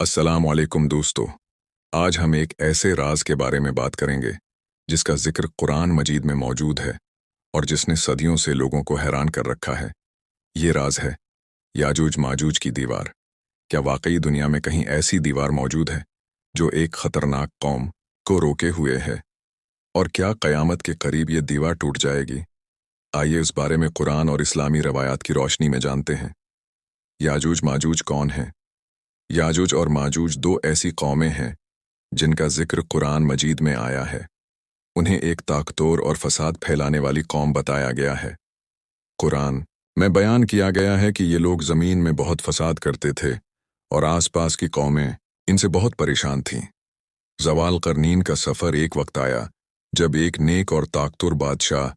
अस्सलाम वालेकुम दोस्तों। आज हम एक ऐसे राज के बारे में बात करेंगे जिसका जिक्र कुरान मजीद में मौजूद है और जिसने सदियों से लोगों को हैरान कर रखा है। ये राज है याजूज माजूज की दीवार। क्या वाकई दुनिया में कहीं ऐसी दीवार मौजूद है जो एक खतरनाक कौम को रोके हुए है? और क्या क़यामत के करीब ये दीवार टूट जाएगी? आइए इस बारे में कुरान और इस्लामी रवायात की रोशनी में जानते हैं। याजूज माजूज कौन है? याजूज और माजूज दो ऐसी कौमें हैं जिनका जिक्र कुरान मजीद में आया है। उन्हें एक ताकतोर और फसाद फैलाने वाली कौम बताया गया है। कुरान में बयान किया गया है कि ये लोग ज़मीन में बहुत फसाद करते थे और आसपास की कौमें इनसे बहुत परेशान थीं। ज़वाल करनीन का सफ़र एक वक्त आया जब एक नेक और ताकतोर बादशाह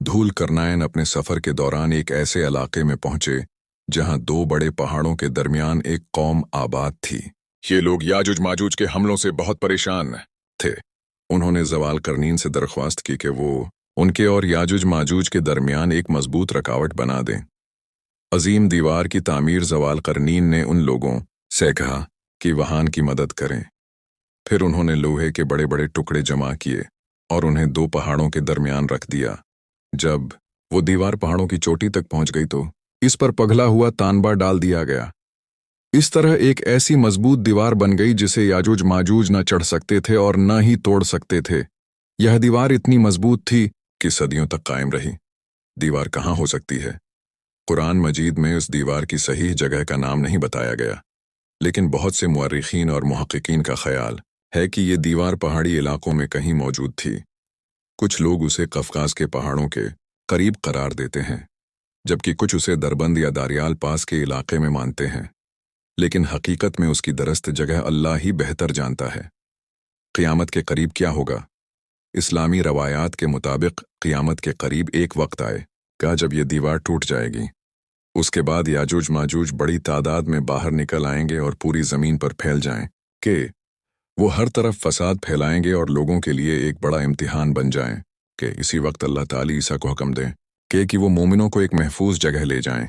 धूल करनायन अपने सफ़र के दौरान एक ऐसे इलाके में पहुंचे जहां दो बड़े पहाड़ों के दरमियान एक कौम आबाद थी। ये लोग याजूज माजूज के हमलों से बहुत परेशान थे। उन्होंने ज़वाल करनीन से दरख्वास्त की कि वो उनके और याजूज माजूज के दरमियान एक मजबूत रकावट बना दें। अजीम दीवार की तामीर ज़वाल करनीन ने उन लोगों से कहा कि वहां की मदद करें। फिर उन्होंने लोहे के बड़े बड़े टुकड़े जमा किए और उन्हें दो पहाड़ों के दरमियान रख दिया। जब वो दीवार पहाड़ों की चोटी तक पहुंच गई तो इस पर पगला हुआ तानबा डाल दिया गया। इस तरह एक ऐसी मजबूत दीवार बन गई जिसे याजूज माजूज न चढ़ सकते थे और न ही तोड़ सकते थे। यह दीवार इतनी मजबूत थी कि सदियों तक कायम रही। दीवार कहाँ हो सकती है? कुरान मजीद में उस दीवार की सही जगह का नाम नहीं बताया गया, लेकिन बहुत से मुअर्रिखीन और मुहक्किकीन का ख्याल है कि ये दीवार पहाड़ी इलाकों में कहीं मौजूद थी। कुछ लोग उसे कफकाज के पहाड़ों के करीब करार देते हैं, जबकि कुछ उसे दरबंद या दारियाल पास के इलाके में मानते हैं। लेकिन हकीकत में उसकी दरस्त जगह अल्लाह ही बेहतर जानता है। क़यामत के करीब क्या होगा? इस्लामी रवायात के मुताबिक क़यामत के करीब एक वक्त आएगा जब ये दीवार टूट जाएगी। उसके बाद याजूज माजूज बड़ी तादाद में बाहर निकल आएंगे और पूरी ज़मीन पर फैल जाएं कि वो हर तरफ फसाद फैलाएंगे और लोगों के लिए एक बड़ा इम्तिहान बन जाएं कि इसी वक्त अल्लाह ताली ईसा को हुक्म दें कि वो मोमिनों को एक महफूज जगह ले जाएं।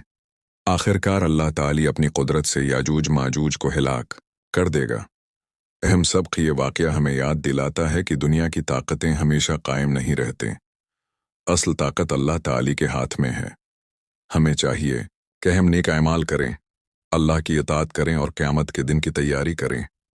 आखिरकार अल्लाह ताली अपनी कुदरत से याजूज माजूज को हिलाक कर देगा। अहम सबक ये वाक़या हमें याद दिलाता है कि दुनिया की ताकतें हमेशा कायम नहीं रहते। असल ताकत अल्लाह ताली के हाथ में है। हमें चाहिए कि हम नेक अमाल करें, अल्लाह की इताअत करें और क़यामत के दिन की तैयारी करें।